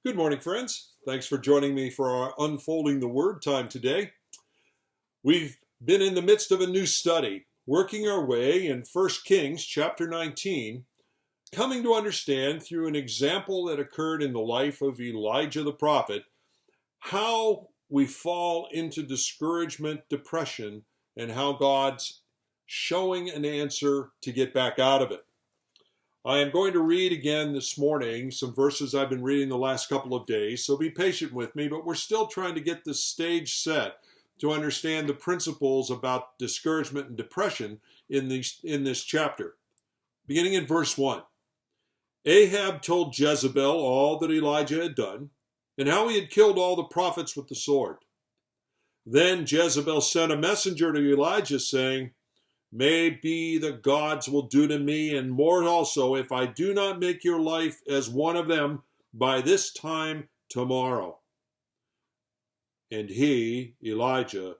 Good morning, friends. Thanks for joining me for our Unfolding the Word time today. We've been in the midst of a new study, working our way in 1 Kings chapter 19, coming to understand through an example that occurred in the life of Elijah the prophet, how we fall into discouragement, depression, and how God's showing an answer to get back out of it. I am going to read again this morning some verses I've been reading the last couple of days, so be patient with me, but we're still trying to get the stage set to understand the principles about discouragement and depression in this chapter. Beginning in verse 1. Ahab told Jezebel all that Elijah had done, and how he had killed all the prophets with the sword. Then Jezebel sent a messenger to Elijah, saying, May be the gods will do to me, and more also, if I do not make your life as one of them by this time tomorrow. And he, Elijah,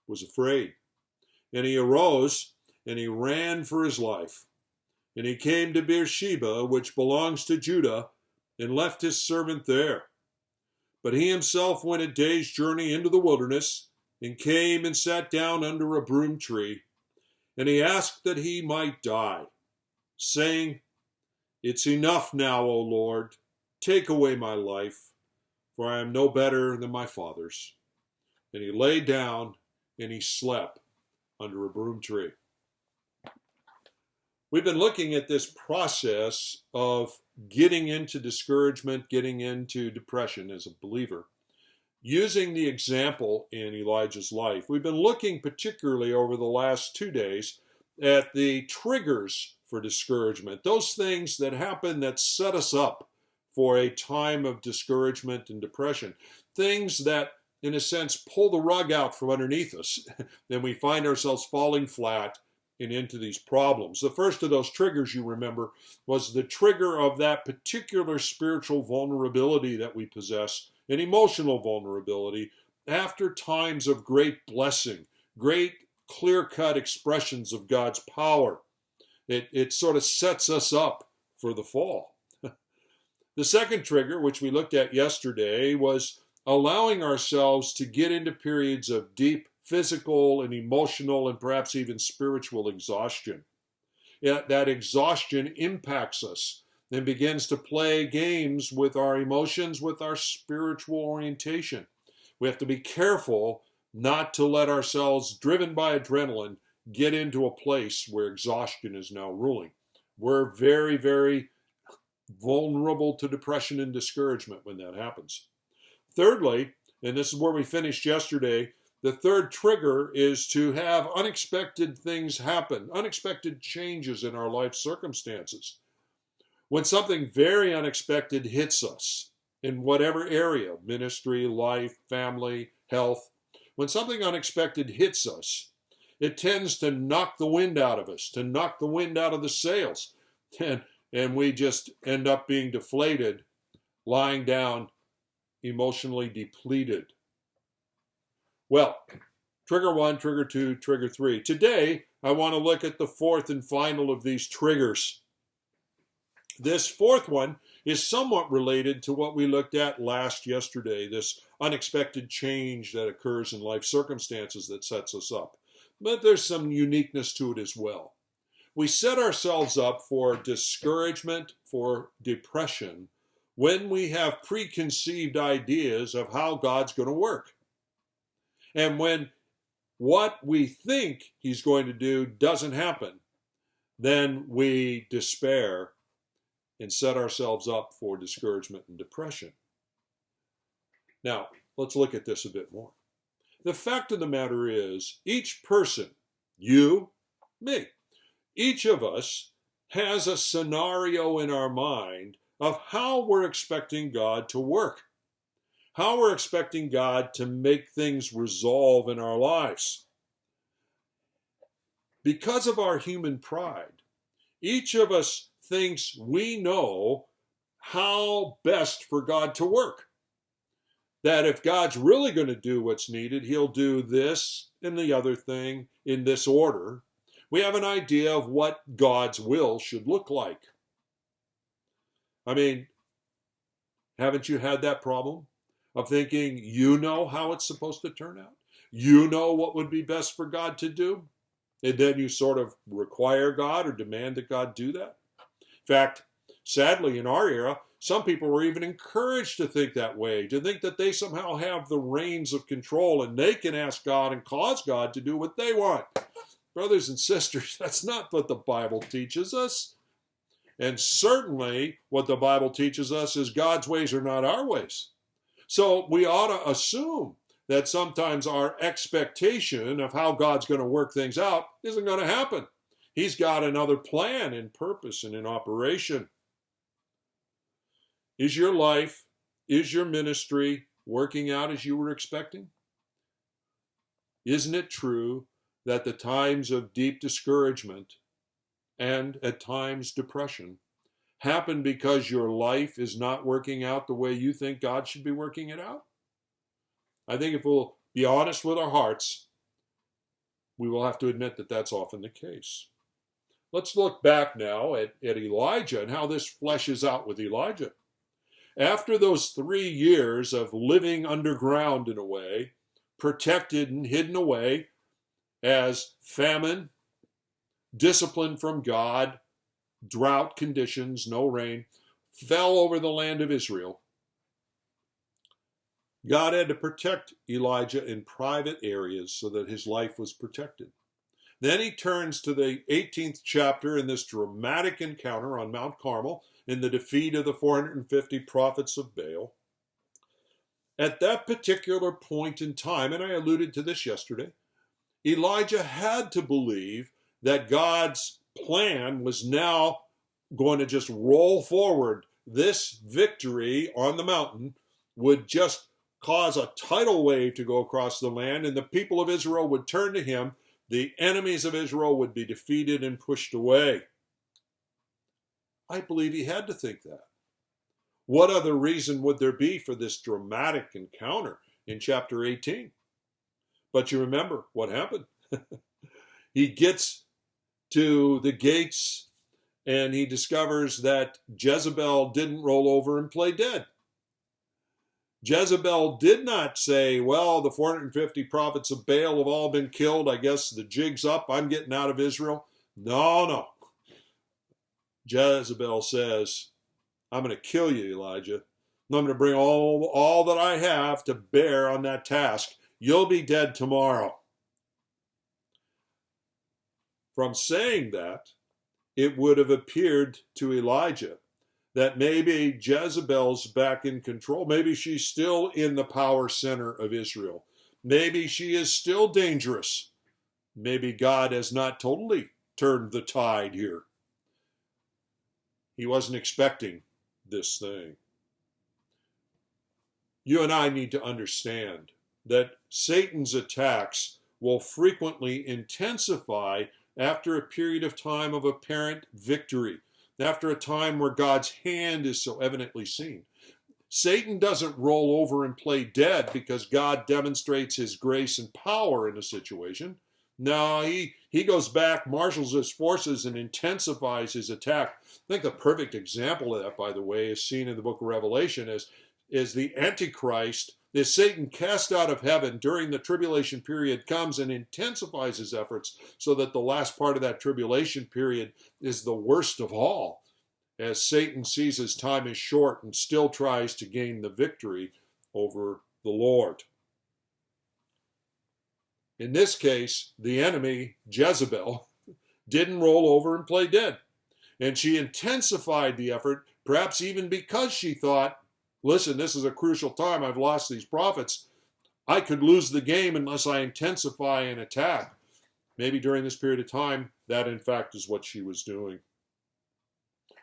was afraid. And he arose, and he ran for his life. And he came to Beersheba, which belongs to Judah, and left his servant there. But he himself went a day's journey into the wilderness, and came and sat down under a broom tree. And he asked that he might die, saying, It's enough now, O Lord, take away my life, for I am no better than my fathers. And he lay down and he slept under a broom tree. We've been looking at this process of getting into discouragement, getting into depression as a believer, using the example in Elijah's life. We've been looking particularly over the last 2 days at the triggers for discouragement, those things that happen that set us up for a time of discouragement and depression, things that, in a sense, pull the rug out from underneath us, and we find ourselves falling flat and into these problems. The first of those triggers, you remember, was the trigger of that particular spiritual vulnerability that we possess, an emotional vulnerability, after times of great blessing, great clear-cut expressions of God's power. It sort of sets us up for the fall. The second trigger, which we looked at yesterday, was allowing ourselves to get into periods of deep physical and emotional and perhaps even spiritual exhaustion. That exhaustion impacts us and begins to play games with our emotions, with our spiritual orientation. We have to be careful not to let ourselves, driven by adrenaline, get into a place where exhaustion is now ruling. We're very, very vulnerable to depression and discouragement when that happens. Thirdly, and this is where we finished yesterday, the third trigger is to have unexpected things happen, unexpected changes in our life circumstances. When something very unexpected hits us in whatever area, ministry, life, family, health, when something unexpected hits us, it tends to knock the wind out of us, to knock the wind out of the sails, and we just end up being deflated, lying down, emotionally depleted. Well, trigger 1, trigger 2, trigger 3. Today, I want to look at the fourth and final of these triggers. This fourth one is somewhat related to what we looked at yesterday, this unexpected change that occurs in life circumstances that sets us up. But there's some uniqueness to it as well. We set ourselves up for discouragement, for depression, when we have preconceived ideas of how God's going to work. And when what we think he's going to do doesn't happen, then we despair and set ourselves up for discouragement and depression. Now, let's look at this a bit more. The fact of the matter is, each person, you, me, each of us has a scenario in our mind of how we're expecting God to work, how we're expecting God to make things resolve in our lives. Because of our human pride, each of us thinks we know how best for God to work. That if God's really going to do what's needed, he'll do this and the other thing in this order. We have an idea of what God's will should look like. I mean, Haven't you had that problem of thinking you know how it's supposed to turn out? You know what would be best for God to do? And then you sort of require God or demand that God do that? In fact, sadly, in our era, some people were even encouraged to think that way, to think that they somehow have the reins of control and they can ask God and cause God to do what they want. Brothers and sisters, that's not what the Bible teaches us. And certainly what the Bible teaches us is God's ways are not our ways. So we ought to assume that sometimes our expectation of how God's going to work things out isn't going to happen. He's got another plan in purpose and in operation. Is your life, is your ministry working out as you were expecting? Isn't it true that the times of deep discouragement and at times depression happen because your life is not working out the way you think God should be working it out? I think if we'll be honest with our hearts, we will have to admit that that's often the case. Let's look back now at Elijah and how this fleshes out with Elijah. After those 3 years of living underground in a way, protected and hidden away as famine, discipline from God, drought conditions, no rain, fell over the land of Israel, God had to protect Elijah in private areas so that his life was protected. Then he turns to the 18th chapter in this dramatic encounter on Mount Carmel in the defeat of the 450 prophets of Baal. At that particular point in time, and I alluded to this yesterday, Elijah had to believe that God's plan was now going to just roll forward. This victory on the mountain would just cause a tidal wave to go across the land, and the people of Israel would turn to him. The enemies of Israel would be defeated and pushed away. I believe he had to think that. What other reason would there be for this dramatic encounter in chapter 18? But you remember what happened. He gets to the gates and he discovers that Jezebel didn't roll over and play dead. Jezebel did not say, well, the 450 prophets of Baal have all been killed. I guess the jig's up. I'm getting out of Israel. No. Jezebel says, I'm going to kill you, Elijah. I'm going to bring all that I have to bear on that task. You'll be dead tomorrow. From saying that, it would have appeared to Elijah that maybe Jezebel's back in control. Maybe she's still in the power center of Israel. Maybe she is still dangerous. Maybe God has not totally turned the tide here. He wasn't expecting this thing. You and I need to understand that Satan's attacks will frequently intensify after a period of time of apparent victory, after a time where God's hand is so evidently seen. Satan doesn't roll over and play dead because God demonstrates his grace and power in a situation. No, he goes back, marshals his forces, and intensifies his attack. I think the perfect example of that, by the way, is seen in the book of Revelation as the Antichrist, this Satan cast out of heaven during the tribulation period, comes and intensifies his efforts so that the last part of that tribulation period is the worst of all, as Satan sees his time is short and still tries to gain the victory over the Lord. In this case, the enemy, Jezebel, didn't roll over and play dead. And she intensified the effort, perhaps even because she thought, listen, this is a crucial time. I've lost these prophets. I could lose the game unless I intensify an attack. Maybe during this period of time, that in fact is what she was doing.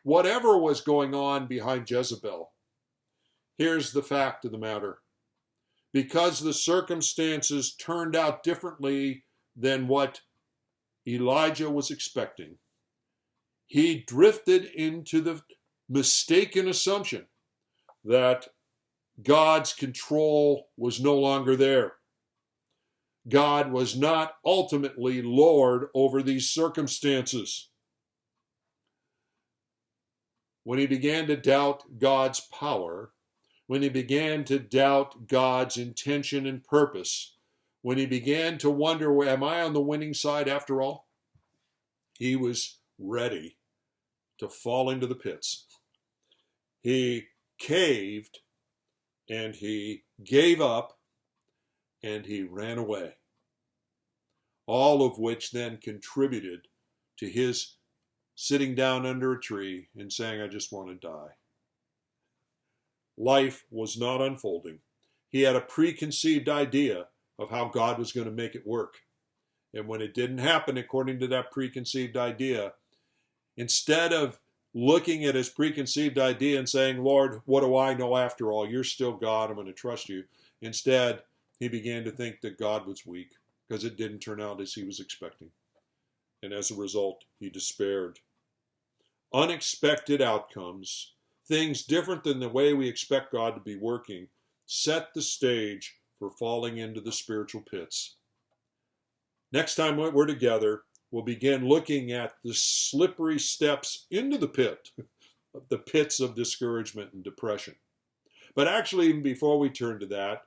Whatever was going on behind Jezebel, here's the fact of the matter. Because the circumstances turned out differently than what Elijah was expecting, he drifted into the mistaken assumption that God's control was no longer there. God was not ultimately Lord over these circumstances. When he began to doubt God's power, when he began to doubt God's intention and purpose, when he began to wonder, am I on the winning side after all? He was ready to fall into the pits. He caved, and he gave up, and he ran away. All of which then contributed to his sitting down under a tree and saying, I just want to die. Life was not unfolding. He had a preconceived idea of how God was going to make it work. And when it didn't happen according to that preconceived idea, instead of looking at his preconceived idea and saying, Lord, what do I know after all? You're still God. I'm going to trust you. Instead, he began to think that God was weak because it didn't turn out as he was expecting. And as a result, he despaired. Unexpected outcomes, things different than the way we expect God to be working, set the stage for falling into the spiritual pits. Next time we're together, we'll begin looking at the slippery steps into the pit, the pits of discouragement and depression. But actually, even before we turn to that,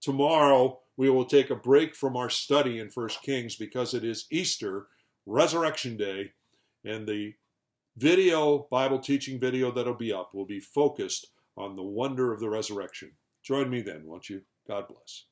tomorrow we will take a break from our study in 1 Kings because it is Easter, Resurrection Day, and the Bible teaching video that'll be up will be focused on the wonder of the resurrection. Join me then, won't you? God bless.